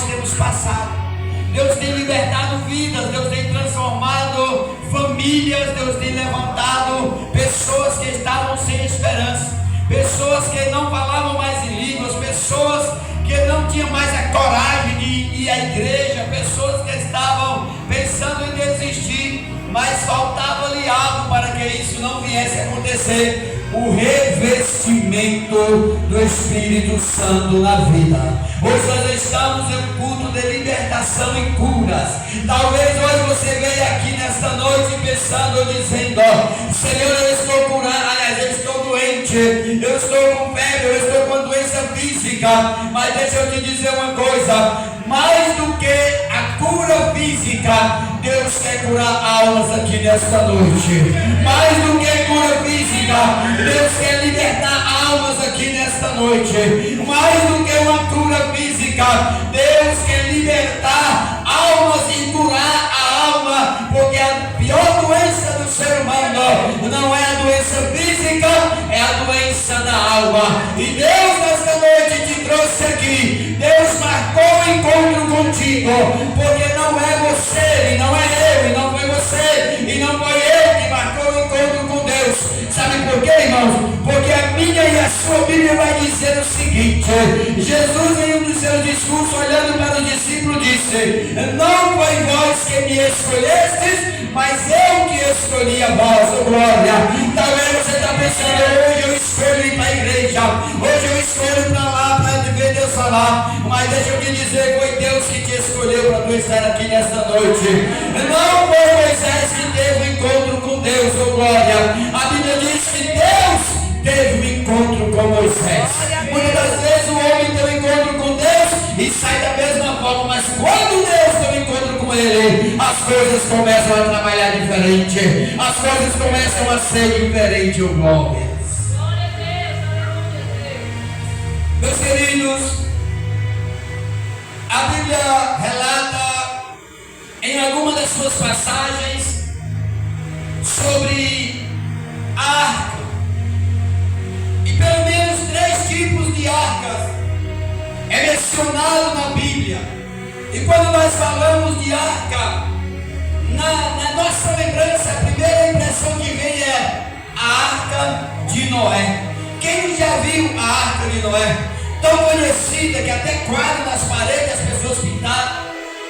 nós temos passado. Deus tem libertado vidas, Deus tem transformado famílias, Deus tem levantado pessoas que estavam sem esperança, pessoas que não falavam mais em línguas, pessoas que não tinham mais a coragem de ir à igreja, pessoas que estavam pensando em desistir, mas faltava-lhe algo para que isso não viesse a acontecer: o revestimento do Espírito Santo na vida. Hoje nós estamos em um culto de libertação e curas. Talvez hoje você veja aqui nesta noite pensando ou dizendo: Senhor, eu estou curado, aliás, eu estou doente, eu estou com febre, eu estou com doença física. Mas deixa eu te dizer uma coisa: mais do que a cura física, Deus quer curar almas aqui nesta noite. Mais do que cura física, Deus quer libertar almas aqui nesta noite. Mais do que uma cura física, Deus quer libertar almas e curar a alma, porque a pior doença do ser humano não é a doença física, é a doença da alma. E Deus nesta noite te trouxe aqui. Deus marcou o encontro contigo, porque não é você, e não é eu, e não foi você, e não foi eu que marcou o encontro com Deus. Sabe por quê, irmãos? Porque a minha e a sua Bíblia vai dizer o seguinte: Jesus, em um dos seus discursos, olhando para os discípulos, disse: não foi vós que me escolhestes, mas eu que escolhi a vós. Oh, glória. Talvez você está pensando: hoje eu escolho ir para a igreja, hoje eu escolho para lá, para ver Deus falar. Mas deixa eu te dizer, foi Deus que te escolheu para tu estar aqui nesta noite. Não foi Moisés que teve um encontro com Deus. Oh, glória. A Bíblia diz que Deus teve um encontro com Moisés. Muitas das vezes o homem tem um encontro com Deus e sai da mesma forma, mas quando Deus tem um encontro com ele, as coisas começam a trabalhar diferente, as coisas começam a ser diferentes. Oh, glória. Meus queridos, a Bíblia relata em alguma das suas passagens sobre a arca. E pelo menos 3 tipos de arcas é mencionado na Bíblia. E quando nós falamos de arca, na nossa lembrança, a primeira impressão que vem é a arca de Noé. Quem já viu a arca de Noé? Tão conhecida que até quadro nas paredes as pessoas pintaram,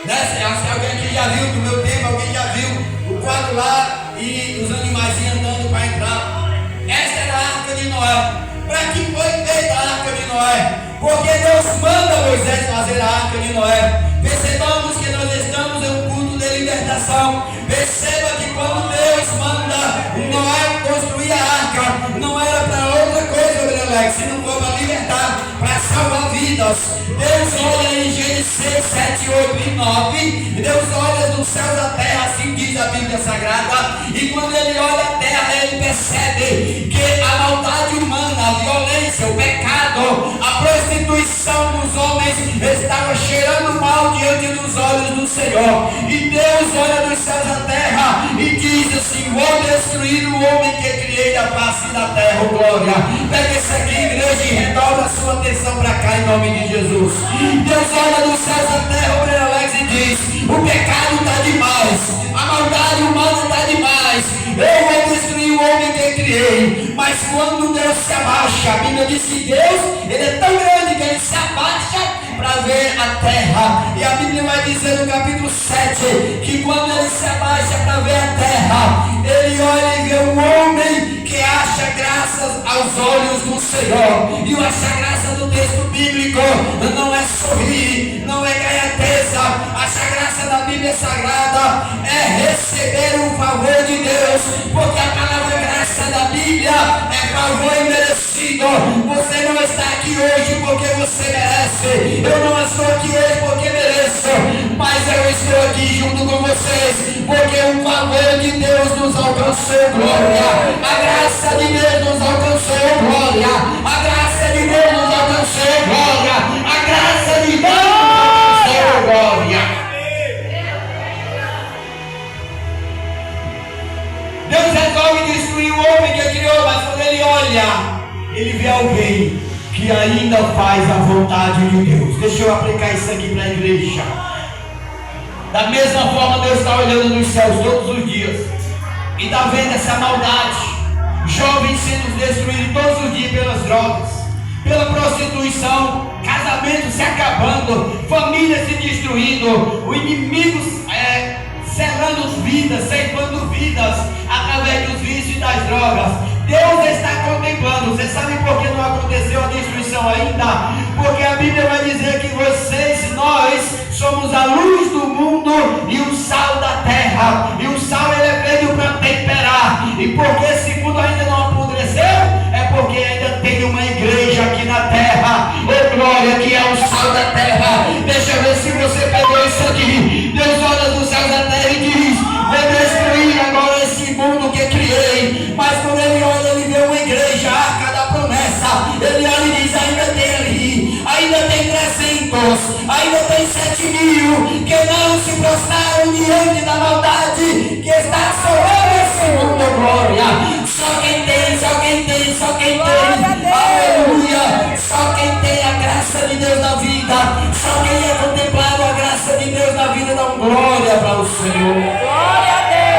né? Acho que alguém aqui já viu, do meu tempo, alguém já viu o quadro lá e os animaizinhos andando para entrar. Esta era a arca de Noé. Para que foi feita a arca de Noé? Porque Deus manda Moisés fazer a arca de Noé. Percebamos que nós estamos em um culto de libertação. Perceba que quando Deus manda Noé construir a arca, não era para outra coisa, Alex, se não for para libertar, para salvar vidas. Deus olha em Gênesis 6, 7, 8 e 9. Deus olha dos céus à terra, assim diz a Bíblia Sagrada. E quando ele olha a terra, ele percebe que a maldade humana, a violência, o pecado, a prostituição dos homens estava cheirando mal diante dos olhos do Senhor. E Deus olha dos céus à terra e diz assim: vou destruir o homem que criei da face da terra. Oh, glória. Pega isso aqui, igreja, e redobra a sua atenção para cá em nome de Jesus. Deus olha dos céus à terra, Obreiro Alex, e diz: o pecado está demais, a maldade humana está demais, eu vou destruir o homem que criei. Mas quando Deus se abaixa, a Bíblia diz que Deus, ele é tão grande que ele se abaixa para ver a terra. E a Bíblia vai dizer no capítulo 7 que quando ele se abaixa para ver a terra, ele olha e vê um homem que acha graças aos olhos do Senhor. E o achar graça do texto bíblico não é sorrir, não é gaiateza. Achar graça da Bíblia Sagrada é receber o favor de Deus, porque a palavra graça da Bíblia é favor imerecido. Você não está aqui hoje porque você merece, eu não estou aqui hoje porque mereço, mas eu estou aqui junto com vocês porque o favor de Deus nos alcançou. Glória. A graça de Deus nos alcançou. Glória. A graça de Deus nos alcançou. Glória. A graça de Deus nos alcançou. Glória. Deus resolve destruir o homem que criou, mas quando ele olha, ele vê alguém que ainda faz a vontade de Deus. Deixa eu aplicar isso aqui para a igreja. Da mesma forma, Deus está olhando nos céus todos os dias e está vendo essa maldade. Jovens sendo destruídos todos os dias pelas drogas, pela prostituição, casamentos se acabando, famílias se destruindo, o inimigo selando vidas, ceifando vidas através dos vícios e das drogas. Deus está contemplando. Você sabe por que não aconteceu a destruição ainda? Porque a Bíblia vai dizer que nós somos a luz do mundo e o sal da terra. E o sal ele é feito para temperar. E porque esse mundo ainda não apodreceu, é porque ainda tem uma igreja aqui na terra. Oh glória, que é o sal da terra. Deixa eu ver se você pegou isso aqui. Deus olha dos céus da terra e diz: vou destruir agora esse mundo que criei. Mas quando ele olha, ele vê uma igreja, a arca da promessa. Ele olha e diz: ainda tem ali, ainda tem 300, ainda tem 7.000 que não se prostraram diante da maldade que está assolando esse mundo. Glória, só quem tem, só quem tem, só quem tem, aleluia, só quem tem a graça de Deus na vida, só quem é contemplado a graça de Deus na vida, dá glória para o Senhor. Glória a Deus.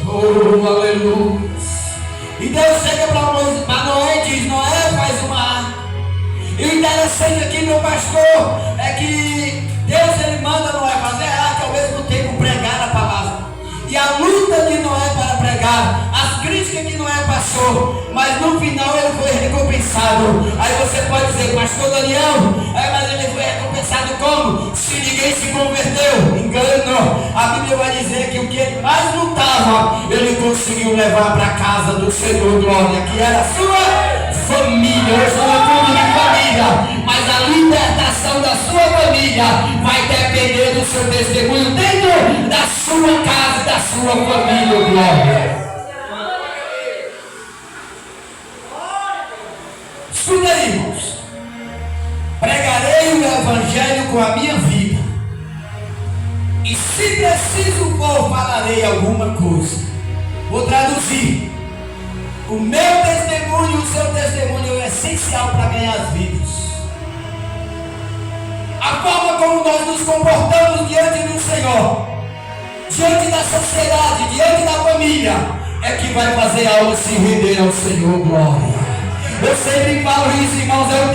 Oh, aleluia. E Deus chega para Noé e diz: Noé, faz uma arca. E o interessante aqui, meu pastor, é que Deus ele manda Noé fazer a arca, ao mesmo tempo pregar a palavra. E a luta de Noé para pregar, as críticas que Noé passou, mas no final ele foi recompensado. Aí você pode dizer: pastor Daniel, mas ele foi recompensado como? Se ninguém se converteu. Engano. A Bíblia vai dizer que o que ele mais lutava, ele conseguiu levar para a casa do Senhor, glória, que era a sua família. Hoje não é tudo de família, mas a libertação da sua família vai depender do seu testemunho dentro da sua casa, da sua família, glória. Escuta aí, irmãos. Pregarei o evangelho com a minha vida, e se preciso for, falarei alguma coisa. Vou traduzir. O meu testemunho, o seu testemunho é essencial para ganhar as vidas. A forma como nós nos comportamos diante do Senhor, diante da sociedade, diante da família, é que vai fazer a alma se render ao Senhor, glória. Eu sempre falo isso, irmãos, é o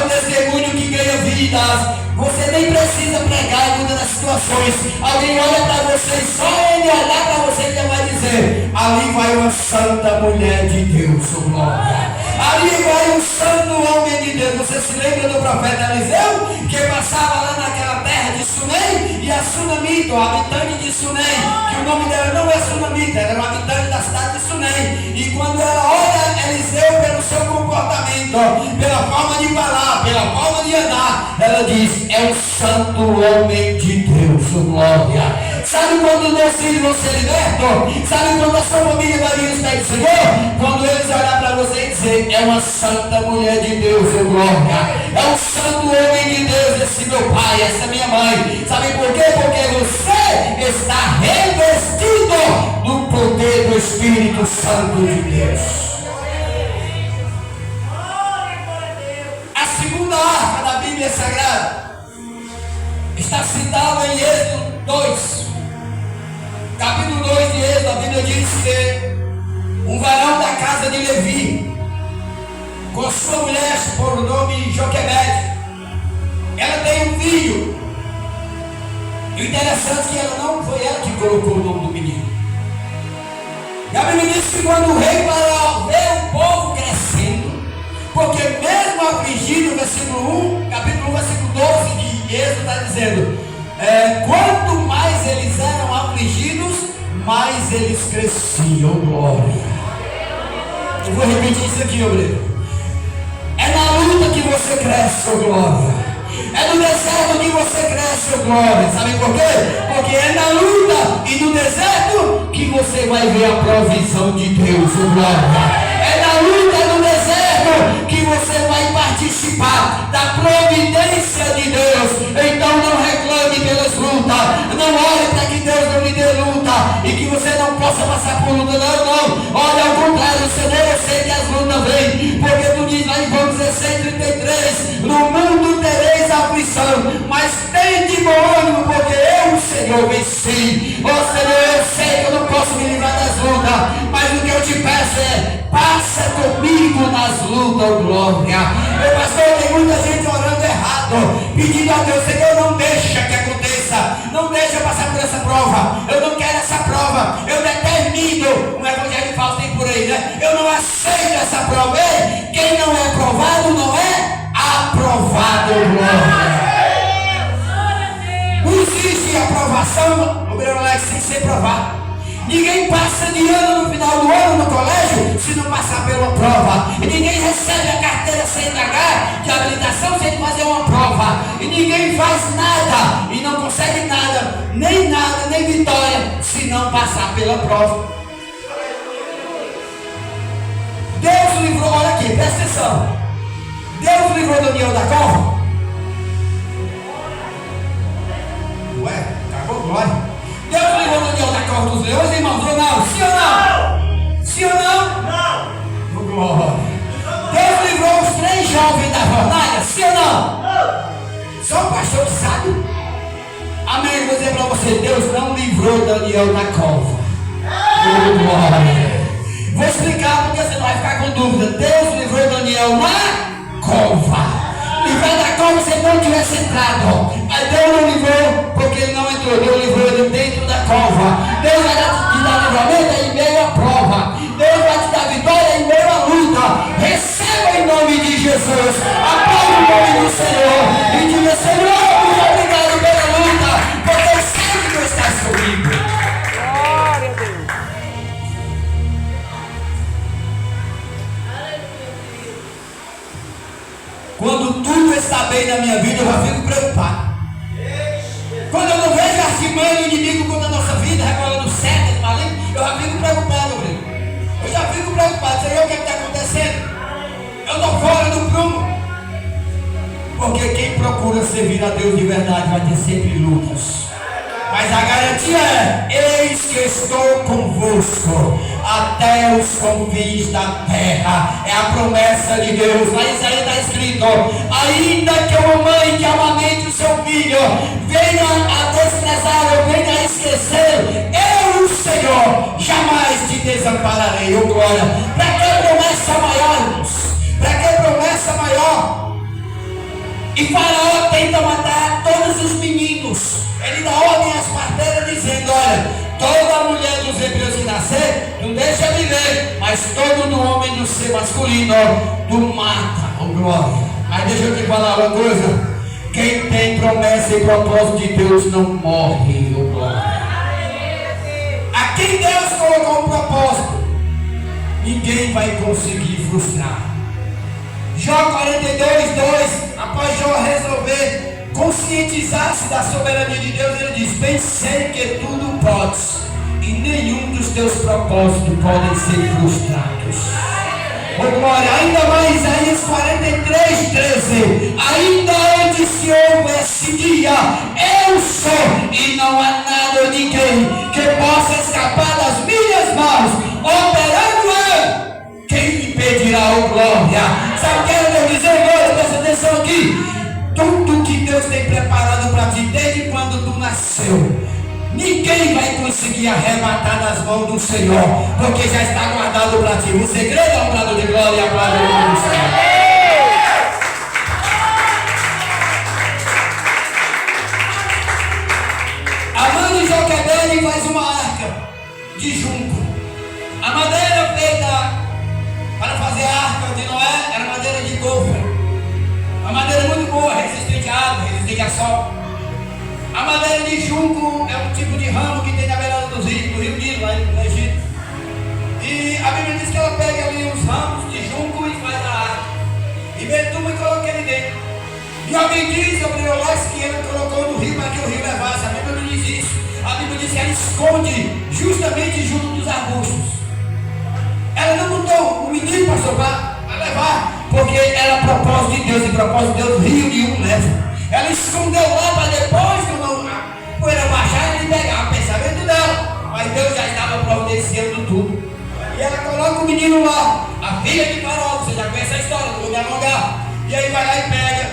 testemunho que ganha vidas. Você nem precisa pregar em muitas das situações. Alguém olha para você e só ele olhar para você ele já vai dizer: ali vai uma santa mulher de Deus, oh glória. Ali vai um santo homem de Deus. Você se lembra do profeta Eliseu, que passava lá naquela terra de Sunem, e a Sunamita, o habitante de Sunem, que o nome dela não é Sunamita, ela era um habitante da cidade de Sunem. E quando ela olha Eliseu pelo seu comportamento, pela forma de falar, pela forma de andar, ela diz: é um santo homem de Deus, oh glória. Sabe quando Deus filho você liberto? Sabe quando a sua família vai vir nos pés do Senhor? Quando eles olhar para você e dizer: é uma santa mulher de Deus, oh glória. É um santo homem de Deus, esse meu pai, essa minha mãe. Sabe por quê? Porque você está revestido do poder do Espírito Santo de Deus. A segunda arca da Bíblia Sagrada está citada em Êxodo 2. Capítulo 2 de Êxodo, a Bíblia diz que um varão da casa de Levi, com sua mulher, por nome Joquebede, ela tem um filho. E o interessante é que ela não foi ela que colocou o nome do menino. E a Bíblia diz que quando o rei Faraó vê o povo crescendo, porque mesmo afligido, versículo 1, capítulo 1, versículo 12 de Êxodo está dizendo: quanto mais eles eram afligidos, mais eles cresciam, glória. Eu vou repetir isso aqui, obreiro. É na luta que você cresce, oh glória. É no deserto que você cresce, oh glória. Sabe por quê? Porque é na luta e no deserto que você vai ver a provisão de Deus, oh glória. É na luta e no deserto que você vai participar da providência de Deus. Então não reclame pelas lutas. Não olhe para que Deus não lhe dê luta e que você não possa passar por luta. Não. Olha ao contrário, Senhor, eu sei que as lutas vêm. Porque tu diz lá em No mundo tereis aflição, mas tem de bom ânimo, porque eu, Senhor, venci. Ó Senhor, eu sei que eu não posso me livrar das lutas, mas o que eu te peço é: passa comigo nas lutas, oh glória. Meu pastor, tem muita gente orando errado, pedindo a Deus: Senhor, não deixa que aconteça, não deixa eu passar por essa prova, eu não quero essa prova, eu determino. Um evangelho falso tem por aí, né? Eu não aceito essa prova. Ei, quem não é provado não é aprovado, glória. Não existe aprovação, sem ser provado. Ninguém passa de ano no final do ano no colégio se não passar pela prova. E ninguém recebe a carteira CNH de habilitação sem fazer uma prova. E ninguém faz nada e não consegue nada, nem vitória, se não passar pela prova. Deus livrou, olha aqui, presta atenção. Deus livrou Daniel da cova. Ué, acabou glória. Deus livrou Daniel da cova dos leões, irmãos, ou não? Sim ou não? Sim ou não? Não. Glória. Deus livrou os 3 jovens da fornalha, sim ou não? Só o pastor que sabe. Amém, eu vou dizer para você: Deus não livrou Daniel da cova. Glória. Vou explicar porque você não vai ficar com dúvida. Deus livrou Daniel na cova. Livrar da cova se ele não tivesse entrado. Mas Deus não livrou porque ele não entrou. Deus livrou ele dentro da cova. Deus vai te dar livramento em meio à prova. Deus vai te dar vitória em meio à luta. Receba em nome de Jesus. Aplaude o nome do Senhor e diga: Senhor, muito obrigado pela luta, porque eu sei que tu estás comigo. Glória a Deus. Quando tudo está bem na minha vida, eu já fico preocupado. Quando eu não vejo a artimanha do inimigo contra a nossa vida, recolhendo setas, malignas, eu já fico preocupado, meu filho. Eu já fico preocupado. Senhor, o que está acontecendo? Eu estou fora do prumo. Porque quem procura servir a Deus de verdade vai ter sempre lutas. Mas a garantia é: eis que estou convosco até os confins da terra. É a promessa de Deus. Lá em Isaías está escrito: ainda que uma mãe que amamente o seu filho venha a desprezar ou venha a esquecer, eu, o Senhor, jamais te desampararei. Oh glória. Para que promessa maior, irmãos? Para que promessa maior? E Faraó tenta matar todos os meninos. Ele dá ordem às parteiras dizendo: olha, toda mulher dos hebreus que nascer, não deixa viver, mas todo do homem do ser masculino, tu mata, oh glória. Mas deixa eu te falar uma coisa: quem tem promessa e propósito de Deus não morre, oh glória. A quem Deus colocou um propósito, ninguém vai conseguir frustrar. Jó 42:2, após Jó resolver conscientizar-se da soberania de Deus, ele diz: bem sei que tudo podes, e nenhum dos teus propósitos podem ser frustrados. Oh glória. Ainda mais Isaías 43:13, ainda antes que houvesse dia, eu sou, e não há nada ou ninguém que possa escapar das minhas mãos. Operando eu, quem me impedirá, oh glória? Sabe o que eu quero dizer, glória? Presta atenção aqui. Tudo que Deus tem preparado para ti desde quando tu nasceu, ninguém vai conseguir arrebatar das mãos do Senhor, porque já está guardado para ti. O segredo é um brado de glória e aplauso o nome do Senhor. A mãe de Joquebede faz uma arca de junco. A madeira feita para fazer a arca de Noé era madeira de gofre. A madeira é muito boa, resistente à água, resistente a sol. A madeira de junco é um tipo de ramo que tem na beirada do rio Nilo, lá no Egito. E a Bíblia diz que ela pega ali os ramos de junco e faz a arca. E betuma e coloca ele dentro. E alguém diz, Abriolás, que ele colocou no rio para que o rio levasse. A Bíblia não diz isso. A Bíblia diz que ela esconde justamente junto dos arbustos. Ela não botou o menino, pastor, para levar, porque era propósito de Deus, e propósito de Deus, rio nenhum leva. Ela escondeu lá para depois, quando a poeira baixar, ele pegar o pensamento dela. Mas Deus já estava providenciando tudo. E ela coloca o menino lá, a filha de Faraó, você já conhece a história, não vou me alongar. E aí vai lá e pega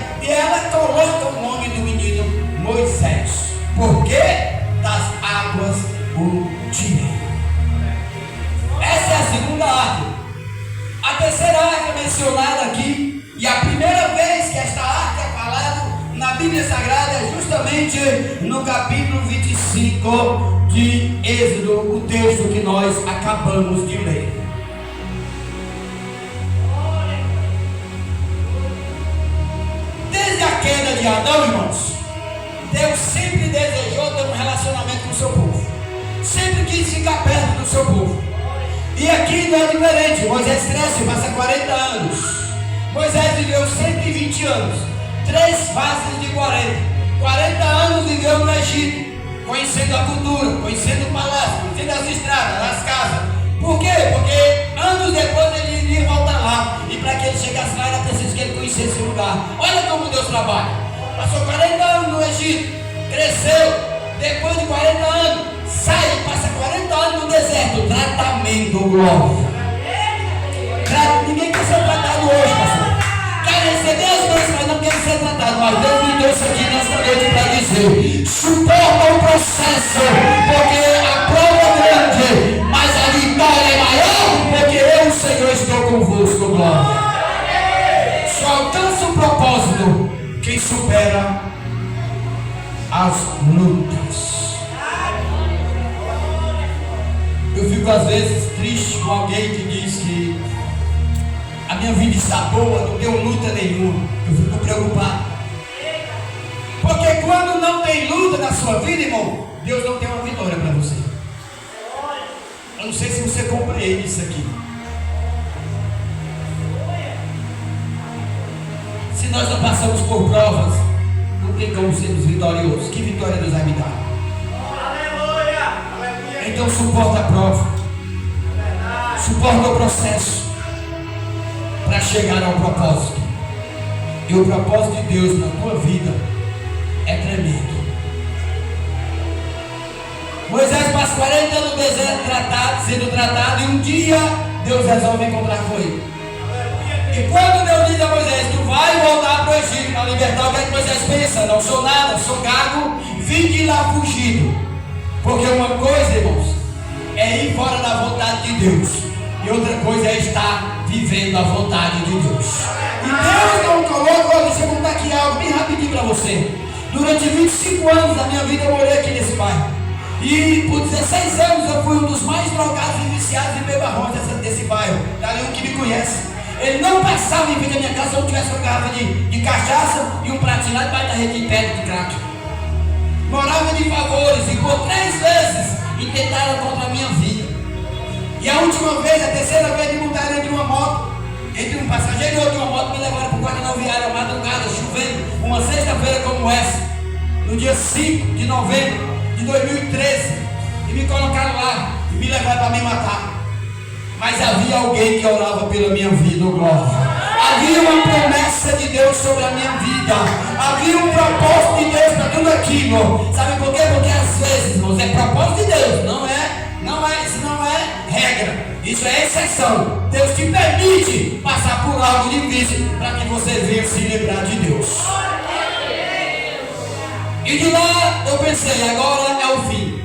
terceira arca mencionada aqui, e a primeira vez que esta arca é falada na Bíblia Sagrada é justamente no capítulo 25 de Êxodo, o texto que nós acabamos de ler. Desde a queda de Adão, irmãos, Deus sempre desejou ter um relacionamento com o seu povo, sempre quis ficar perto do seu povo. E aqui não é diferente. Moisés cresce, passa 40 anos. Moisés viveu 120 anos, 3 fases de 40. 40 anos viveu no Egito, conhecendo a cultura, conhecendo o palácio, conhecendo as estradas, as casas. Por quê? Porque anos depois ele iria voltar lá. E para que ele chegasse lá era preciso que ele conhecesse o lugar. Olha como Deus trabalha. Passou 40 anos no Egito, cresceu. Depois de 40 anos, sai e passa 40 anos no deserto. Tratamento, glória. Ninguém quer ser tratado hoje, pastor. Quer receber as bênçãos, mas não quer ser tratado. Mas Deus me trouxe aqui nesta noite para dizer: suporta o processo, porque a prova é grande, mas a vitória é maior, porque eu, Senhor, estou convosco, glória. Só alcança o propósito quem supera as lutas. Eu fico às vezes triste com alguém que diz que a minha vida está boa, não tenho luta nenhuma. Eu fico preocupado. Porque quando não tem luta na sua vida, irmão, Deus não tem uma vitória para você. Eu não sei se você compreende isso aqui. Se nós não passamos por provas, não tem como sermos vitoriosos. Que vitória Deus vai me dar? Então suporta a prova, suporta o processo para chegar ao propósito. E o propósito de Deus na tua vida é tremendo. Moisés passa 40 anos no deserto sendo tratado, e um dia Deus resolve encontrar com ele. E quando Deus diz a Moisés: tu vai voltar para o Egito para libertar, o que é que Moisés pensa? Não sou nada, sou gago, vim de lá fugido. Porque uma coisa, irmãos, é ir fora da vontade de Deus, e outra coisa é estar vivendo a vontade de Deus. E Deus não coloca. Deixa eu contar aqui algo bem rapidinho para você. Durante 25 anos da minha vida eu morei aqui nesse bairro, e por 16 anos eu fui um dos mais drogados e viciados e bebarrões desse bairro. Dali um que me conhece, ele não passava em frente da minha casa se eu não tivesse uma garrafa de cachaça e um pratinho lá debaixo da rede de pedra de crack. Morava de favores, e por 3 vezes intentaram contra a minha vida. E a última vez, a terceira vez, me botaram entre uma moto, entre um passageiro e outro, uma moto, me levaram para o quartel viário, madrugada, chovendo, uma sexta-feira como essa, no dia 5 de novembro de 2013, e me colocaram lá e me levaram para me matar. Mas havia alguém que orava pela minha vida, oh glória. Havia uma promessa de Deus sobre a minha vida. Havia um propósito de Deus para tudo aquilo. Sabe por quê? Porque às vezes, irmãos, é propósito de Deus, isso não é regra, isso é exceção. Deus te permite passar por algo difícil para que você venha se lembrar de Deus. E de lá eu pensei: agora é o fim.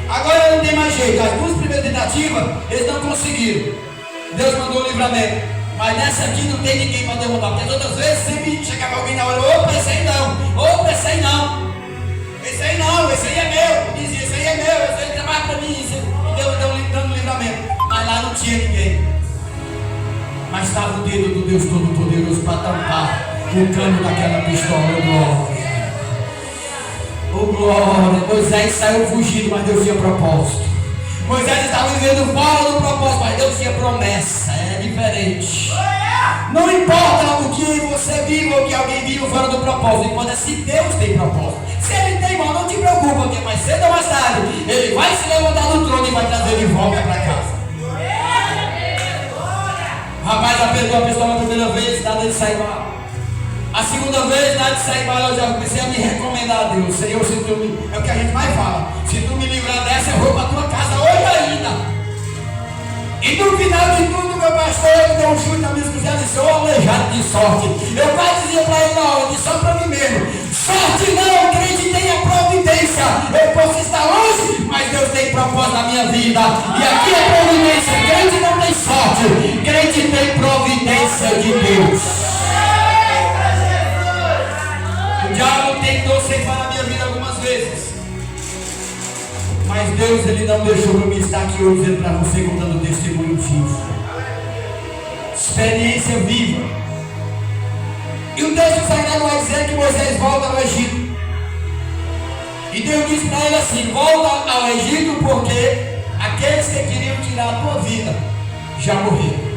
Agora não tem mais jeito. As 2 primeiras tentativas eles não conseguiram. Deus mandou o livramento. Mas nessa aqui não tem ninguém para derrubar. Porque as outras vezes sempre chegava alguém na hora: opa, esse aí não, opa, esse aí não, esse aí não, esse aí é meu. Eu dizia: esse aí é meu, esse aí trabalha para mim. E Deus dando livramento. Mas lá não tinha ninguém. Mas estava o dedo do Deus Todo-Poderoso para tampar o cano daquela pistola. Glória. Oh glória. Moisés saiu fugindo, mas Deus tinha propósito. Moisés estava vivendo fora do propósito, mas Deus tinha promessa. É diferente. Não importa o que você vive ou que alguém vive fora do propósito, importa se Deus tem propósito. Se ele tem, irmão, não te preocupa, porque mais cedo ou mais tarde ele vai se levantar do trono e vai trazer de volta para casa. O rapaz já pegou a pistola a primeira vez, nada de sair mal. A segunda vez, nada de sair mal, eu já comecei a me recomendar a Deus. Senhor, se tu me... é o que a gente mais fala: se tu me livrar dessa, eu vou para a tua casa hoje ainda. E no final de tudo, meu pastor, ele deu um chute na minha costela e disse: ô aleijado de sorte. Eu quase dizia para ele na hora, disse só para mim mesmo: sorte não, crente tem a providência. Eu posso estar longe, mas Deus tem propósito na minha vida. E aqui é providência. Crente não tem sorte, crente tem providência. promessa de Deus. O diabo tentou ceifar na minha vida algumas vezes, mas Deus, Ele não deixou eu me estar aqui hoje dizendo para você, contando testemunho vivo, experiência viva. E o texto sagrado vai dizer que Moisés volta ao Egito. E Deus disse para ele assim: volta ao Egito, porque aqueles que queriam tirar a tua vida já morreram.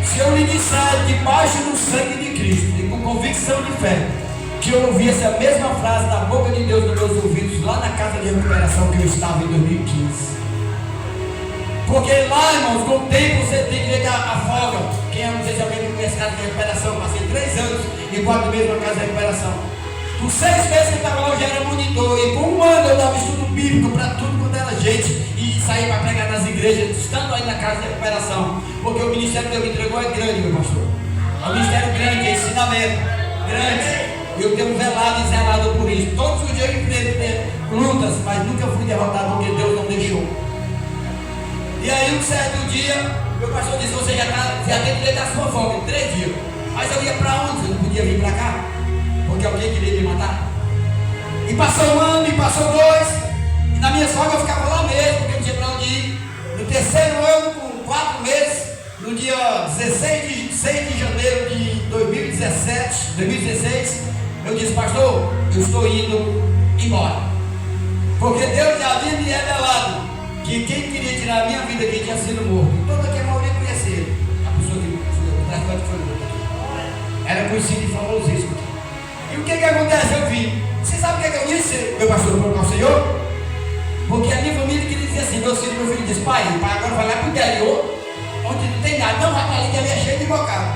Se eu lhe disser, debaixo do sangue de Cristo e com convicção de fé, que eu ouvi essa mesma frase da boca de Deus nos meus ouvidos, lá na casa de recuperação que eu estava em 2015. Porque lá, irmãos, com o tempo você tem direito à folga. Quem não sei se alguém me conhece casa de recuperação, passei 3 anos e 4 meses na casa de recuperação. Por 6 meses que eu estava lá, eu já era monitor. E por 1 ano eu dava estudo bíblico para tudo quanto era gente. E saí para pregar nas igrejas, estando aí na casa de recuperação. Porque o ministério que Deus me entregou é grande, meu pastor. É um ministério grande, é ensinamento grande. Eu tenho velado e zelado por isso. Todos os dias eu enfrento lutas, mas nunca fui derrotado porque Deus não deixou. E aí um certo dia, meu pastor disse: você já tem direito à sua folga em 3 dias. Mas eu ia para onde? Eu não podia vir para cá, porque alguém queria me matar. E passou 1 ano, e passou 2. E na minha folga eu ficava lá mesmo, porque não tinha para onde ir. No 3º ano, com 4 meses, no dia 6 de janeiro de 2016, eu disse: pastor, eu estou indo embora. Porque Deus já havia me revelado que quem queria tirar a minha vida, quem tinha sido morto, toda aqui a maioria conhecia ele. A pessoa que o traficante foi morto aqui. Era conhecido e famosíssimo. E o que acontece? Eu vim. Você sabe o que eu disse, meu pastor, para o Senhor? Porque a minha família queria dizer assim: meu filho disse: pai agora vai lá para o interior, onde não tem nada. Não, vai para ali que ali é cheio de bocado.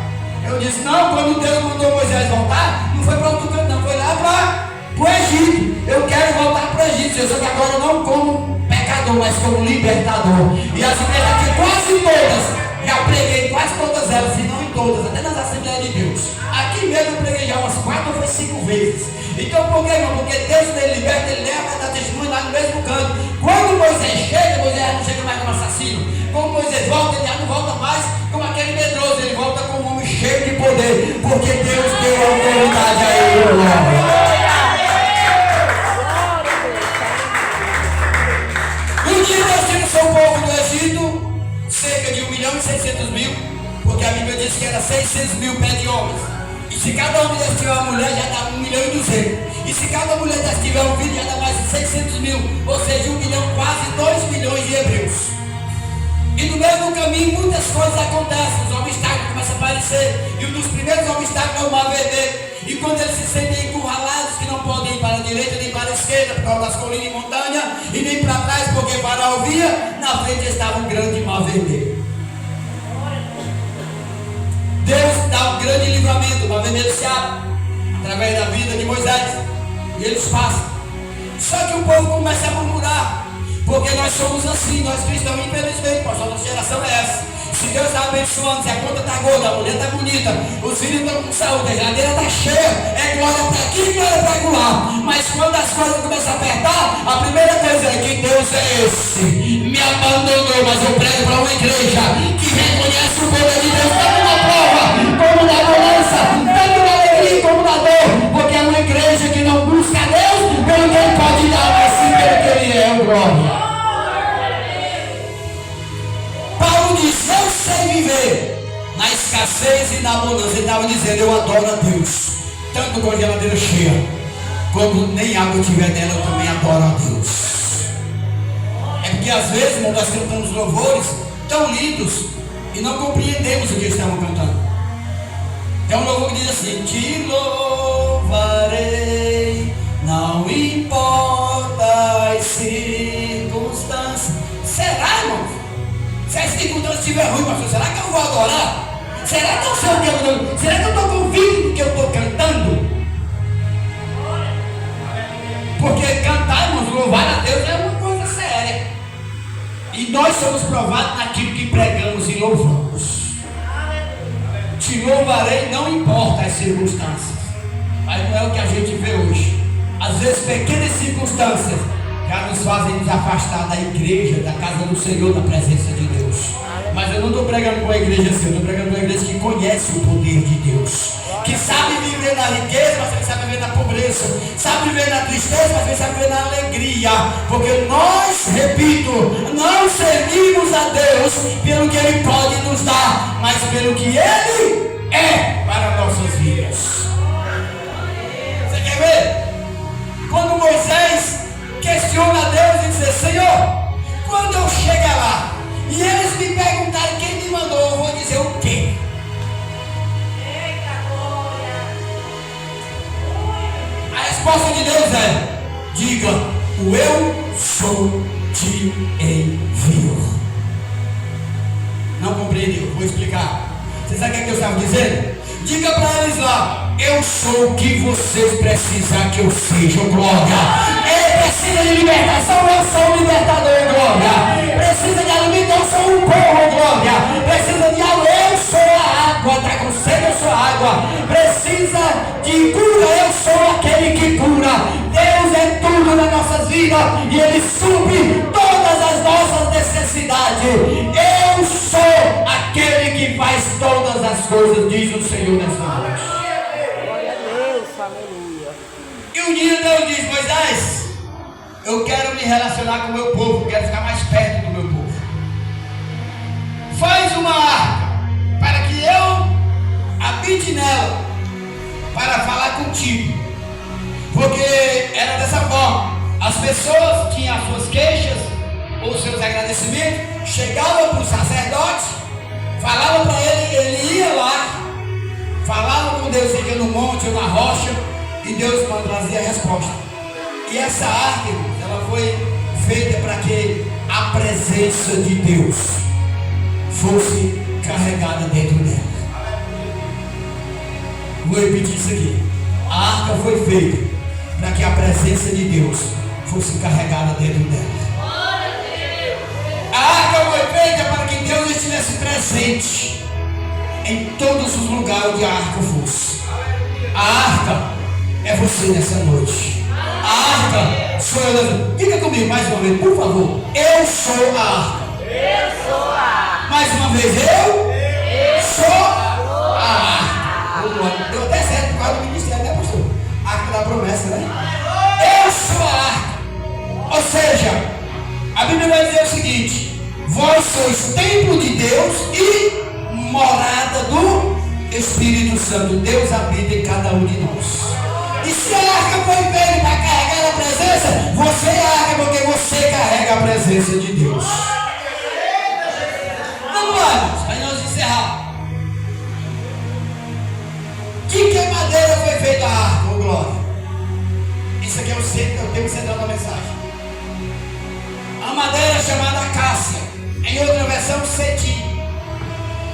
Eu disse: não, quando Deus mandou Moisés voltar, não foi para outro canto, não, foi lá para o Egito. Eu quero voltar para o Egito. Eu sei que agora eu não como pecador, mas como libertador. E as igrejas aqui, quase todas, já preguei quase todas elas, se não em todas, até nas Assembleias de Deus. Aqui mesmo eu preguei já umas 4 ou 5 vezes. Então por que, irmão? Porque Deus, ele liberta, ele leva a dar testemunho lá no mesmo canto. Quando Moisés chega, Moisés não chega mais como assassino. Quando Moisés volta, ele já não volta mais como aquele medroso, ele volta como um homem cheio de poder, porque Deus deu autoridade a ele. Um dia Deus tirou seu povo do Egito, cerca de 1.600.000, porque a Bíblia diz que era 600.000 pés de homens. E se cada homem desse tiver uma mulher, já dá 1.200.000. E se cada mulher desse tiver um filho, já dá mais de 600.000. Ou seja, 1 milhão, quase 2 milhões de hebreus. E no meio do caminho muitas coisas acontecem, os obstáculos começam a aparecer. E um dos primeiros obstáculos é o mar vermelho. E quando eles se sentem encurralados, que não podem ir para a direita nem para a esquerda, por causa das colinas e montanhas, e nem para trás, porque para ouvir, na frente estava um grande mar vermelho. Deus dá um grande livramento, o mar vermelho se abre, através da vida de Moisés, e eles passam. Só que o povo começa a murmurar, porque nós somos assim, nós cristãos, infelizmente, pastor, nossa geração é essa. Se Deus está abençoando, se a conta está gorda, a mulher está bonita, os filhos estão com saúde, a geladeira está cheia, é glória para aqui e glória para lá. Mas quando as coisas começam a apertar, a primeira coisa é que Deus é esse. Me abandonou, mas eu prego para uma igreja que reconhece o poder de Deus, tanto na prova, como na bonança, tanto na alegria como na dor. Porque é uma igreja que não busca a Deus pelo que Ele pode dar, mas sim pelo que Ele é, glória. Paulo diz: eu sei viver na escassez e na bonança. Ele estava dizendo: eu adoro a Deus, tanto com a geladeira cheia, quando nem água tiver nela, eu também adoro a Deus. É porque às vezes, irmão, nós cantamos louvores tão lindos e não compreendemos o que estamos cantando. É um louvor que diz assim: te louvarei, não importa as circunstâncias. Será, irmão? Se as circunstâncias estiver ruim, pastor, será que eu vou adorar? Será que eu sei o que eu estou? Será que eu estou convicto do que eu estou cantando? Porque cantar, irmãos, louvar a Deus é uma coisa séria. E nós somos provados naquilo que pregamos e louvamos. Te louvarei, não importa as circunstâncias. Mas não é o que a gente vê hoje. Às vezes pequenas circunstâncias já nos fazem nos afastar da igreja, da casa do Senhor, da presença de Deus. Mas eu não estou pregando com a igreja assim, eu estou pregando com uma igreja que conhece o poder de Deus, que sabe viver na riqueza, mas também sabe viver na pobreza, sabe viver na tristeza, mas também sabe viver na alegria, porque nós, repito, não servimos a Deus pelo que Ele pode nos dar, mas pelo que Ele é para nossas vidas. Você quer ver? Quando Moisés questiona a Deus e diz: Senhor, quando eu chegar lá e eles me perguntarem quem me mandou, eu vou dizer o quê? A resposta de Deus é: diga, o eu sou te envio. Não compreendeu? Vou explicar. Você sabe o que Deus estava dizendo? Diga para eles lá: eu sou o que vocês precisam que eu seja, glória. Ele precisa de libertação, eu sou o libertador, glória. Precisa de alimento, eu sou o povo, glória. Precisa de água, eu sou a água. Está com sede, eu sou a água. Precisa de cura, eu sou aquele que cura. Deus é tudo nas nossas vidas e Ele supre todas as nossas necessidades. Eu sou aquele que faz todas as coisas, diz o Senhor nesta noite. Glória a Deus, aleluia. E um dia Deus diz: Moisés, eu quero me relacionar com o meu povo, quero ficar mais perto do meu povo. Faz uma arca para que eu habite nela, para falar contigo. Porque era dessa forma: as pessoas tinham as suas queixas ou seus agradecimentos, chegavam para o sacerdote, falavam para ele, ele ia lá, falava com Deus, seja no monte ou na rocha, e Deus trazia a resposta. E essa arca, ela foi feita para que a presença de Deus fosse carregada dentro dela. Vou repetir isso aqui: a arca foi feita para que a presença de Deus fosse carregada dentro dela. A arca foi feita para que Deus estivesse presente em todos os lugares onde a arca fosse. A arca é você nessa noite. A arca sou eu. Diga comigo mais uma vez, por favor: eu sou a arca. Eu sou a arca. Mais uma vez: eu sou a arca. Deu até certo por causa do ministério, né, pastor? Arca da promessa, né? Eu sou a arca. Ou seja, a Bíblia vai dizer o seguinte: vós sois templo de Deus e morada do Espírito Santo. Deus habita em cada um de nós. E se a arca foi feita para carregar a presença, você é a arca porque você carrega a presença de Deus. Vamos lá, para nós encerrar. De que madeira foi feita a arca, ô glória? Isso aqui é o centro, eu tenho que central da mensagem. A madeira chamada acácia, em outra versão cetim.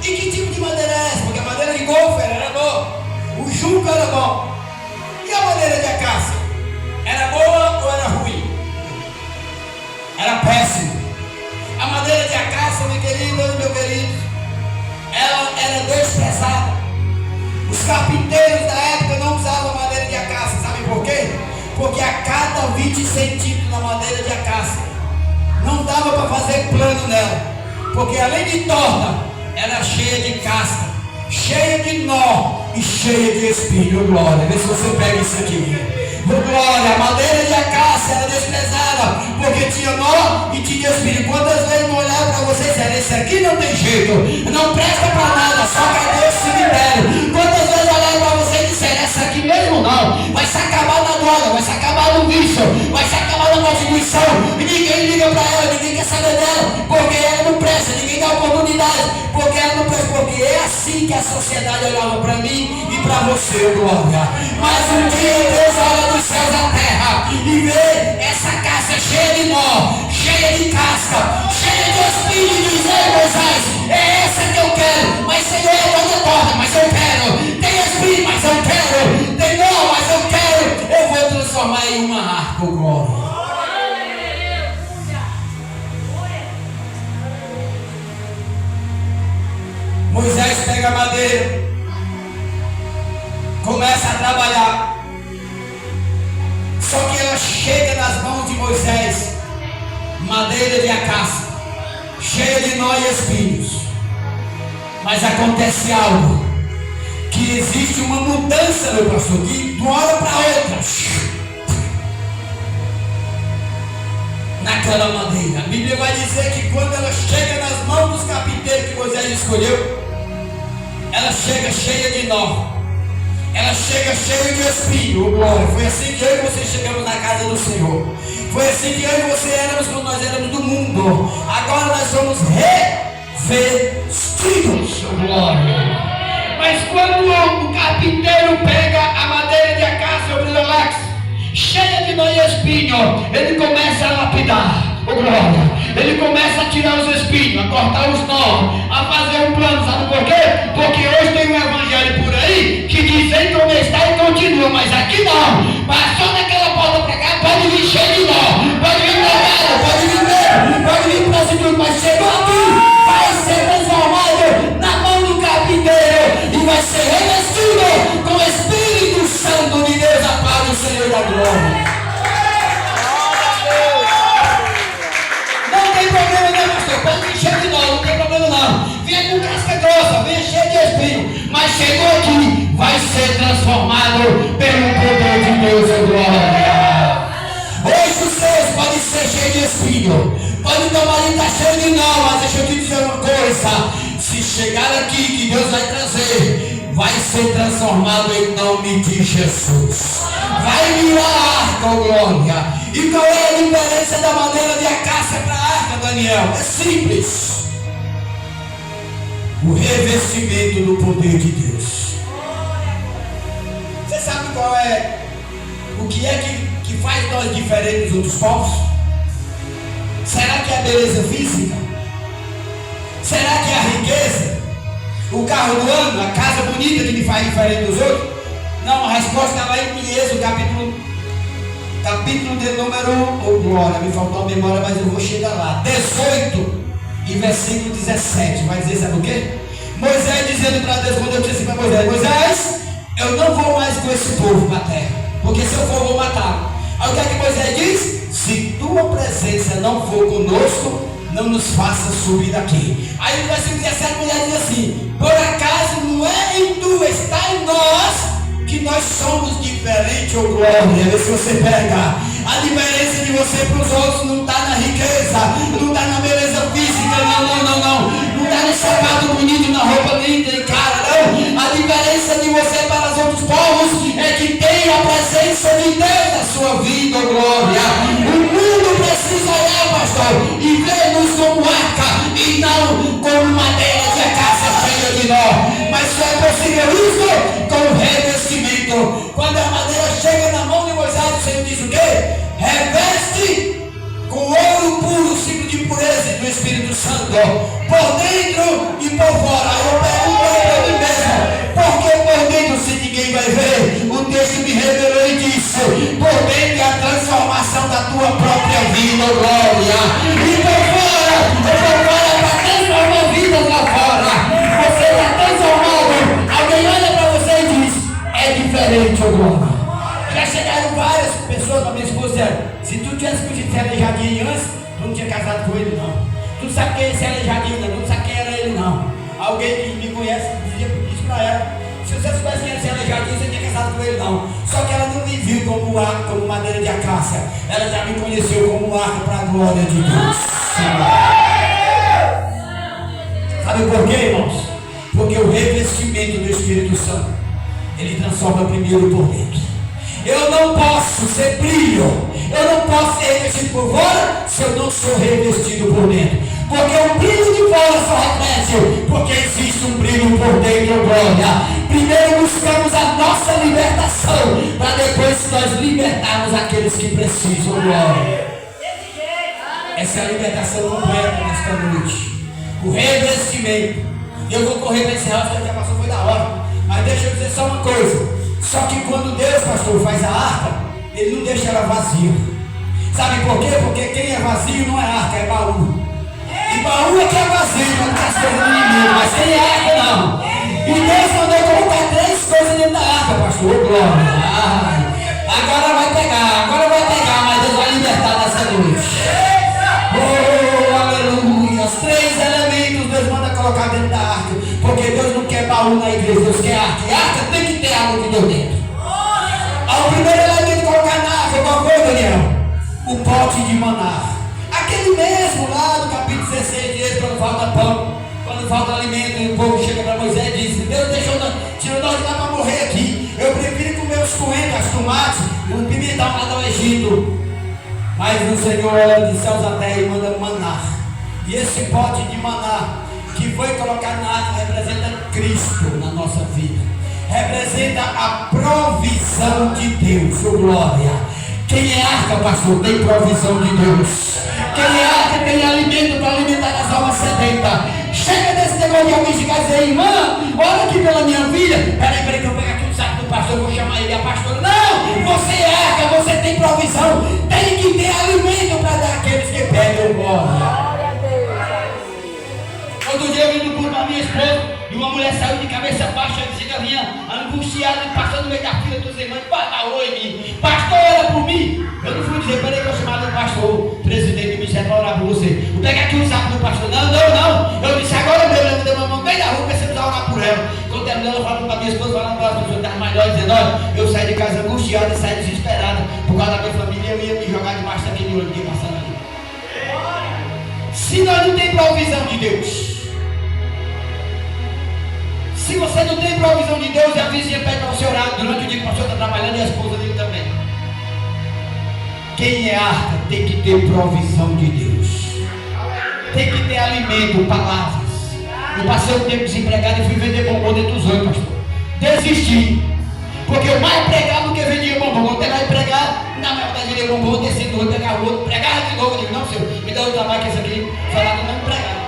E que tipo de madeira é essa? Porque a madeira de golfe era boa, o junco era bom. E a madeira de acácia? Era boa ou era ruim? Era péssima. A madeira de acácia, meu querido, meu querido, ela era desprezada. Os carpinteiros da época não usavam madeira de acácia. Sabe por quê? Porque a cada 20 centímetros da madeira de acácia não dava para fazer plano nela. Porque além de torta, era cheia de casca, cheia de nó e cheia de espinho. Glória, vê se você pega isso aqui. Glória, a madeira de acácia era desprezada porque tinha nó e tinha espinho. Quantas vezes não olharam para vocês e disseram: esse aqui não tem jeito, não presta para nada, só cadê o cemitério? Quantas vezes olharam para vocês e disseram: essa aqui mesmo não, vai se acabar na droga, vai se acabar no vício, vai se acabar na prostituição, e ninguém liga para ela, ninguém quer saber dela, porque ela não presta, ninguém dá oportunidade, porque ela não presta, porque é assim que a sociedade olhava para mim e para você, glória. Mas um dia Deus olha dos céus à terra e vê essa casa cheia de nó, cheia de casca, cheia de espinho, e diz: ei, Moisés, é essa que eu quero. Mas Senhor, é toda torta, mas eu quero. Tem espinho, mas eu quero. Tem nó, mas eu quero. Eu vou transformar em uma arca, glória. Moisés pega a madeira, começa a trabalhar. Só que ela chega nas mãos de Moisés, madeira de acácia, cheia de nó e espinhos. Mas acontece algo, que existe uma mudança, meu pastor, de uma hora para outra. Naquela madeira, a Bíblia vai dizer que quando ela chega nas mãos dos carpinteiros que Moisés escolheu, ela chega cheia de nó, ela chega cheia de espinho. Oh, glória. Foi assim que eu e você chegamos na casa do Senhor. Foi assim que eu e você éramos quando nós éramos do mundo. Agora nós somos revestidos. Oh, glória. Mas quando o carpinteiro pega a madeira de acácia ou brilolax, cheia de nó e espinho, ele começa a lapidar. Oh, glória. Ele começa a tirar os espinhos, a cortar os nós, a fazer um plano. Sabe por quê? Porque hoje tem um evangelho por aí que diz: vem como está e continua, mas aqui não. Passou naquela porta para cá, pode vir cheio de nó, pode vir drogada, pode vir medo, pode vir prostituta, mas chegou aqui, vai ser transformado na mão do carpinteiro e vai ser revestido com o Espírito Santo de Deus, a paz do Senhor da glória. Não tem problema, né, pastor? Pode vir cheio de nó, não tem problema não. Venha com casca grossa, venha cheio de espinho, mas chegou aqui, vai ser transformado pelo poder de Deus, a glória. Hoje os seus podem ser cheios de espinho, pode tomar ali, está cheio de nó, mas deixa eu te dizer uma coisa: se chegar aqui, que Deus vai trazer, vai ser transformado em nome de Jesus. Vai virar a arca, oh glória. E qual é a diferença da madeira de acácia para a arca, Daniel? É simples: o revestimento do poder de Deus. Você sabe qual é, o que é que faz nós diferentes dos outros povos? Será que é a beleza física? Será que é a riqueza? O carro do ano, a casa bonita que me faz diferente dos outros? Não, a resposta está lá em Êxodo, capítulo de número, oh glória, me faltou a memória, mas eu vou chegar lá, 18 e versículo 17, vai dizer, sabe o quê? Moisés dizendo para Deus, quando eu disse assim para Moisés: Moisés, eu não vou mais com esse povo para a terra, porque se eu for eu vou matá-lo. Aí o que é que Moisés diz? Se tua presença não for conosco, não nos faça subir daqui. Aí no versículo 17 Moisés diz assim: por acaso não é em tu, está em nós, que nós somos diferentes, oh glória. Vê se você pega. A diferença de você para os outros não está na riqueza, não está na beleza física, não está no sapato bonito, na roupa linda e cara, não. A diferença de você para os outros povos é que tem a presença de Deus na sua vida, oh glória. O mundo precisa olhar, pastor, e ver-nos como arca e não como madeira de acácia cheia de nó. Mas só é possível isso com o revestimento. Quando a madeira chega na mão de Moisés, o Senhor diz o quê? Reveste com ouro puro, símbolo de pureza do Espírito Santo, por dentro e por fora. Aí eu pergunto para mim mesmo: por que por dentro, se ninguém vai ver? O texto me revelou e disse: por dentro é a transformação da tua própria vida, glória. E por fora para transformar vidas lá fora. Você está transformado. Alguém olha para você e diz: é diferente, glória. Já chegaram várias pessoas para minha esposa dizendo: se tu tivesse conhecido esse aleijadinho antes, tu não tinha casado com ele, não. Tu não sabe quem é esse aleijadinho, não. Tu não sabe quem era ele, não. Alguém que me conhece dizia isso para ela: se você soubesse quem era esse aleijadinho, você não tinha casado com ele, não. Só que ela não me viu como arco, como madeira de acácia. Ela já me conheceu como arco para a glória de Deus. Sabe por quê, irmãos? Porque o revestimento do Espírito Santo, ele transforma primeiro por dentro. Eu não posso ser brilho, eu não posso ser revestido por fora se eu não sou revestido por dentro. Porque o brilho de fora só reflete porque existe um brilho por dentro, glória. Primeiro buscamos a nossa libertação, para depois nós libertarmos aqueles que precisam, glória. Essa é a libertação completa nesta noite. O revestimento. Eu vou correr para encerrar, porque já passou, foi da hora. Mas deixa eu dizer só uma coisa. Só que quando Deus, pastor, faz a arca, Ele não deixa ela vazia. Sabe por quê? Porque quem é vazio não é arca, é baú. E baú é que é vazio, não está as coisas do inimigo, mas quem é arca não. E Deus mandou colocar 3 coisas dentro da arca, pastor. Glória. Agora vai pegar, mas Deus vai libertar nessa noite. Oh, aleluia. Os 3 elementos Deus manda colocar dentro da arca. Porque Deus quer arca. E arca tem que ter água de Deus dentro. O primeiro elemento colocar na arca, qual foi, Daniel? O pote de maná. Aquele mesmo lá no capítulo 16 diz, quando falta pão, quando falta alimento, e o povo chega para Moisés e diz: Deus tirou nós de lá para morrer aqui. Eu prefiro comer os coentros, os tomates, o pimentão lá do Egito. Mas o Senhor olha de céus à terra e manda maná. E esse pote de maná que foi colocado na arca representa Cristo na nossa vida. Representa a provisão de Deus. Oh, glória. Quem é arca, pastor, tem provisão de Deus. Quem é arca tem alimento para alimentar as almas sedentas. Chega desse negócio de alguém chegar e dizer: irmã, olha aqui pela minha filha. Peraí, que eu pego aqui o saco do pastor, vou chamar ele a pastora. Não, você é arca, você tem provisão. Tem que ter alimento para dar àqueles que pedem. Glória. Outro dia eu vim no culto da minha esposa e uma mulher saiu de cabeça baixa, dizendo: vinha angustiada, passando no meio da fila dos irmãos, oi, pastor, ora por mim. Eu não fui dizer: peraí que eu chamava o pastor, presidente do ministério, para orar por você. Vou pegar aqui o saco do pastor. Não. Eu disse: agora mesmo, eu dei uma mão bem da rua, precisamos orar por ela. Quando terminou, eu falo para minha esposa, falando para as pessoas que estavam mais nós, dizendo: olha, eu saí de casa angustiada e saí desesperada por causa da minha família, eu ia me jogar debaixo daquele olho que ia passando ali. Se nós não temos provisão de Deus, se você não tem provisão de Deus, e a vizinha pede para você orar durante o dia que o pastor está trabalhando e a esposa dele também. Quem é arca tem que ter provisão de Deus. Tem que ter alimento, palavras. Eu passei um tempo desempregado e fui vender bombom dentro dos olhos, pastor. Desisti. Porque eu mais pregava do que vendia bombom. Quando eu pregar, na minha vontade de bombom, desci do outro, pegava o outro, pregava de novo. Eu digo: não, senhor, me dá o trabalho que esse aqui falava que não pregava.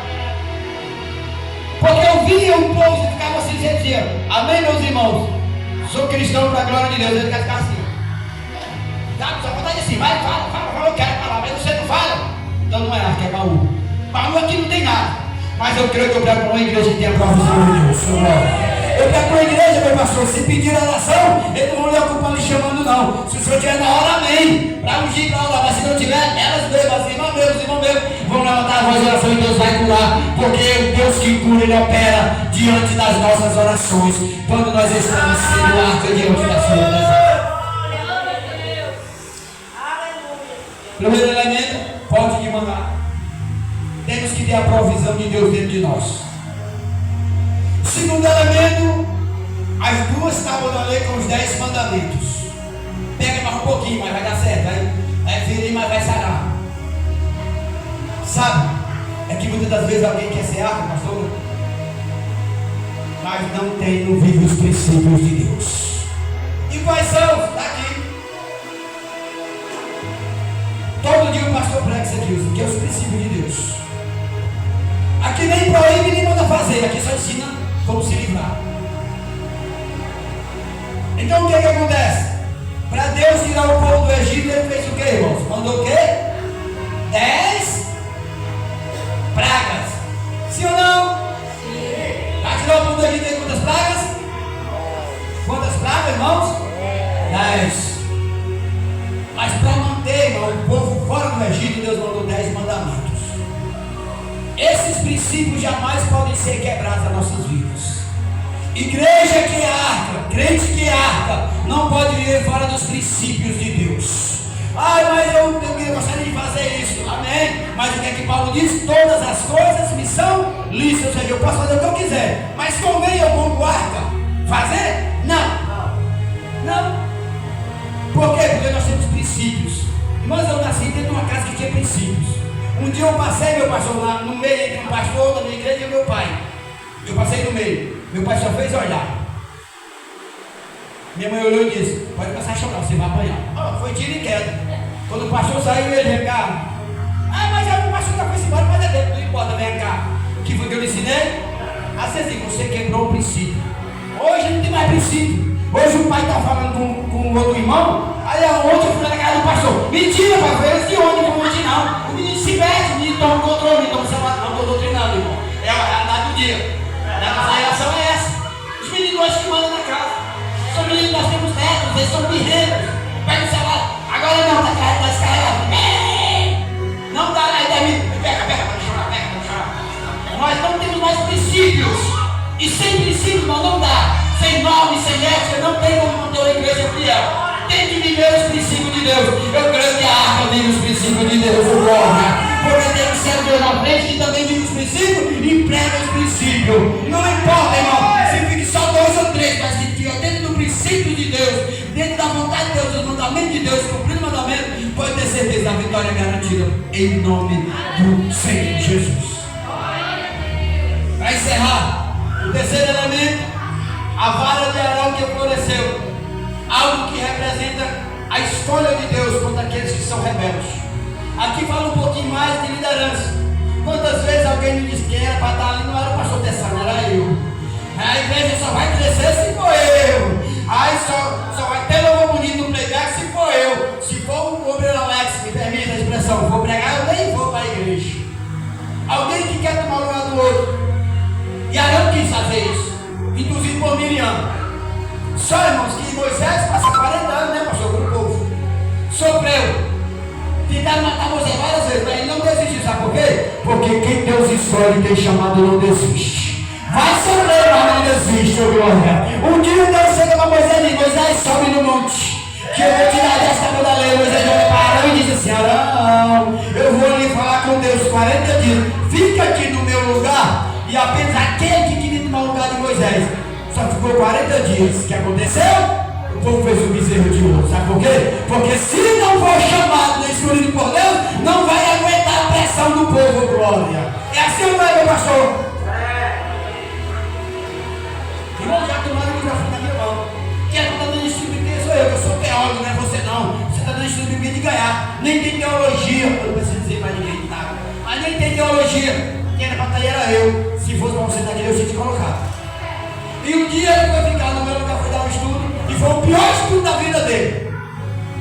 Porque eu via um povo e ficava assim, e dizia: amém, meus irmãos, sou cristão para a glória de Deus. Ele quer ficar assim. Sabe, só vontade assim: vai, fala, eu quero falar, mas você não fala. Então não é arca, é baú. Baú aqui não tem nada. Mas eu creio que eu prego para uma igreja que tem a provisão de Deus. Eu prego para uma igreja, meu pastor, se pedir oração, eles não vão lhe ocupar lhe chamando, não. Se o senhor tiver na hora, amém. Para ungir, para orar. Mas se não tiver, elas mesmas, assim, irmão meu, vão levantar a voz de oração e Deus vai curar. Porque o Deus que cura, Ele opera diante das nossas orações. Quando nós estamos sendo arca diante da sua presença. Primeiro elemento, pote de maná. Temos que ter a provisão de Deus dentro de nós. Segundo elemento, as duas tábuas da lei com os 10 mandamentos. Pega mais um pouquinho, mas vai dar certo. Vai ferir, mas vai sarar. Sabe? É que muitas das vezes alguém quer ser arca, pastor, mas não vive os princípios de Deus. E quais são? Está aqui. Todo dia o pastor prega isso aqui, que é os princípios de Deus. Aqui nem proíbe nem manda fazer, aqui só ensina como se livrar. Então o que acontece? Para Deus tirar o povo do Egito, Ele fez o que, irmãos? Mandou o quê? 10 pragas. Sim ou não? Sim. Para tirar o povo do Egito, tem quantas pragas? Quantas pragas, irmãos? 10. Mas para manter, irmão, o povo fora do Egito, Deus mandou 10 mandamentos. Esses princípios jamais podem ser quebrados nas nossas vidas. Igreja que é arca, crente que é arca, não pode viver fora dos princípios de Deus. Ai, mas eu gostaria de fazer isso. Amém. Mas o que é que Paulo diz? Todas as coisas me são lícitas. Ou seja, eu posso fazer o que eu quiser. Mas convém eu como arca fazer? Não. Por quê? Porque nós temos princípios. Irmãos, eu nasci dentro de uma casa que tinha princípios. Um dia eu passei, meu pastor, lá no meio entre um pastor da minha igreja e o meu pai. Eu passei no meio. Meu pai só fez olhar. Minha mãe olhou e disse: pode passar a chorar, você vai apanhar. Foi tiro e queda. Quando o pastor saiu, ele vem cá. Mas o pastor já foi embora, mas é dentro, não importa, vem cá. O que foi que eu lhe ensinei? Assim, você quebrou o princípio. Hoje não tem mais princípio. Hoje o pai está falando com o outro irmão. Aí ontem eu fui na casa do pastor. Mentira, pastor, eles de onde? Não vou mentir, não. O menino se veste, o menino toma controle, o menino toma celular. Não estou doutrinando, irmão. É a realidade do dia. A nossa relação é essa. Os meninos hoje que mandam na casa. São meninos, nós temos netos, eles são birreiros. Pega o celular. Agora não, está descarregado. Não dá, aí termina. Pega, para chorar. Nós não temos mais princípios. E sem princípios, não dá. Deus. Eu creio que a arca vive os princípios de Deus, o glória. Porque tem que ser Deus na frente que também vive os princípios e prega os princípios. Não importa, irmão, se fique só 2 ou 3, mas que estiver dentro do princípio de Deus, dentro da vontade de Deus, dos mandamentos de Deus, cumprindo o mandamento, pode ter certeza, a vitória é garantida em nome do Senhor Jesus. Para encerrar, o terceiro elemento, a vara de Arão que floresceu, algo que representa a escolha de Deus contra aqueles que são rebeldes. Aqui fala um pouquinho mais de liderança. Quantas vezes alguém me disse que era para estar ali, não era o pastor Tessano, era eu. A igreja só vai crescer se for eu. Aí só vai ter louvor bonito no playback se for eu. Se for o obreiro Alex, me permita a expressão, vou pregar, eu nem vou para a igreja. Alguém que quer tomar o lugar do outro. E Arão quis fazer isso, inclusive por Miriam. Só, irmãos, que Moisés passa 40 anos, né, pastor, com o povo. Sofreu. Tentaram matar Moisés várias vezes, mas ele não desistiu, sabe por quê? Porque quem Deus escolhe, tem chamado, não desiste. Vai sofrer, mas não desiste, ô glória. Um dia Deus chega para Moisés e diz: Moisés, sobe no monte, que eu vou tirar desta mão da lei. Moisés olha para Arão e diz assim: Arão, eu vou ali falar com Deus 40 dias, fica aqui no meu lugar. E apenas aquele que queria tomar o lugar de Moisés só ficou 40 dias. O que aconteceu? O povo fez o bezerro de ouro. Sabe por quê? Porque se não for chamado, escolhido por Deus, não vai aguentar a pressão do povo, glória. É assim ou não é, meu pastor? Irmão, já tomaram o microfone da minha mão. Quem é que está dando estudo bíblico? Sou eu, que eu sou teólogo, não é você não. Você está dando estudo bíblico de ganhar. Nem tem teologia. Eu não preciso dizer para ninguém, tá? Mas nem tem teologia. Quem era para estar era eu. Se fosse para você estar aqui, eu tinha te colocado. E um dia ele foi ficar no meu lugar, foi dar um estudo, e foi o pior estudo da vida dele.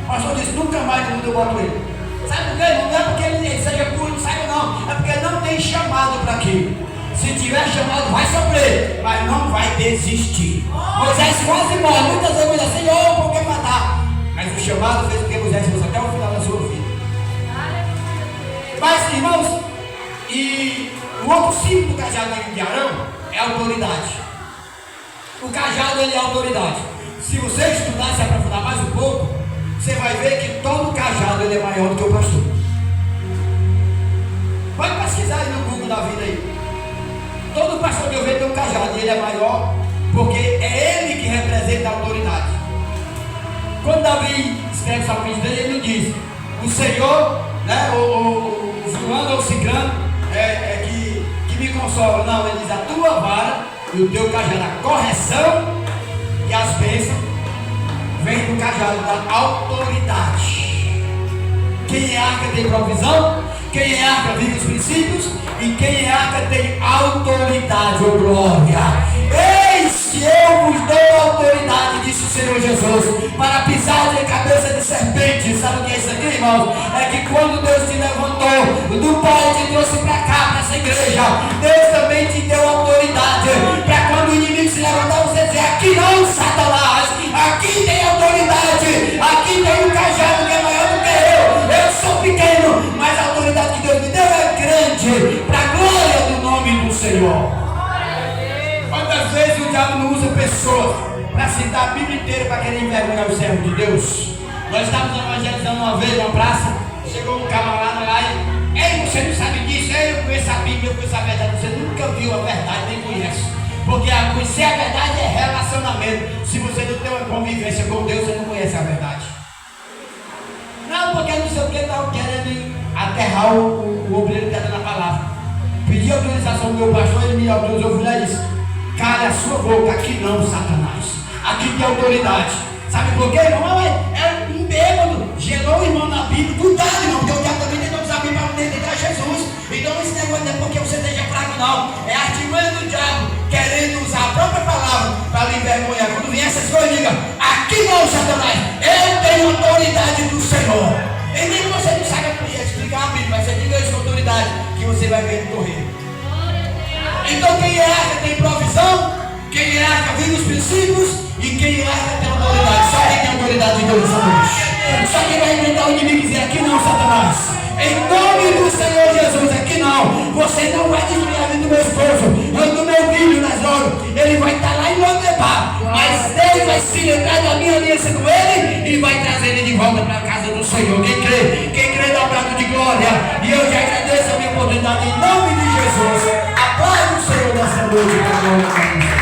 O pastor disse: nunca mais no mundo eu boto ele. Sabe por quê? Não é porque ele seja puro, saiba não. É porque não tem chamado para aquilo. Se tiver chamado, vai sofrer, mas não vai desistir. Moisés quase morre. Muitas vezes Moisés assim: Senhor, por que matar? Mas o chamado fez com que Moisés fosse até o final da sua vida. Mas, irmãos, e o outro símbolo do cajado de Arão é a autoridade. O cajado, ele é autoridade. Se você estudar e se aprofundar mais um pouco, você vai ver que todo cajado ele é maior do que o pastor. Pode pesquisar aí no Google da vida aí. Todo pastor que eu vejo tem um cajado e ele é maior porque é ele que representa a autoridade. Quando Davi escreve o salmo dele, ele diz: o Senhor, né, o fulano ou o ciclano que me consola. Não, ele diz: a tua vara e o teu cajado, a correção e as bênçãos vem do cajado da autoridade. Quem é arca tem provisão, quem é arca vive os princípios, e quem é arca tem autoridade, ô glória. Eis que eu vos dou autoridade, disse o Senhor Jesus, para pisar de cabeça de serpente. Sabe o que é isso aqui, irmãos? É que quando Deus te levantou do pó e te trouxe para cá, para essa igreja, Deus também te deu autoridade, para quando o inimigo se levantar, você dizer: aqui não, Satanás, aqui tem autoridade, aqui tem um cajado que é maior do que eu sou pequeno, mas a autoridade que Deus me deu é grande, para a glória do nome do Senhor. Quantas vezes o diabo não usa pessoas para citar a Bíblia inteira para querer envergonhar o servo de Deus? Nós estávamos evangelizando uma vez numa praça, chegou um camarada lá e: ei, você não sabe disso? Eu conheço a Bíblia, eu conheço a verdade. Você nunca viu a verdade, nem conhece. Porque conhecer a verdade é relacionamento. Se você não tem uma convivência com Deus, você não conhece a verdade. Não, porque não sei o que estava querendo aterrar o obreiro que está dando a palavra. Pedi autorização do meu pastor, ele me autorizou. Eu fui lá e disse: cale a sua boca, aqui não, Satanás. Aqui tem autoridade. Sabe por quê, irmão? É um bêbado. Gelou o irmão na Bíblia. Cuidado, irmão, porque o diabo também tentou usar a Bíblia para tentar Jesus. Então esse negócio não é porque você esteja fraco, não. É a artimanha do diabo querendo usar a própria palavra para lhe envergonhar. Quando vier essas coisas, diga: aqui não, Satanás. Eu tenho autoridade do Senhor. E nem que você não saiba explicar a Bíblia, mas você diga isso com autoridade, que você vai ver no correr. Então quem é arca tem provisão, quem é arca vive os princípios, e quem é arca tem autoridade. Só quem tem autoridade de Deus essa noite. Só quem vai enfrentar o inimigo e dizer: aqui não, Satanás. Em nome do Senhor Jesus, aqui não. Você não vai destruir a vida do meu esposo, do meu filho nas drogas. Ele vai estar lá em Lodebar, mas Deus vai se lembrar da minha aliança com ele e vai trazer ele de de volta para a casa do Senhor. Quem crê dá um brado de glória. E eu já agradeço a minha oportunidade em nome de Jesus. A paz do Senhor nessa noite.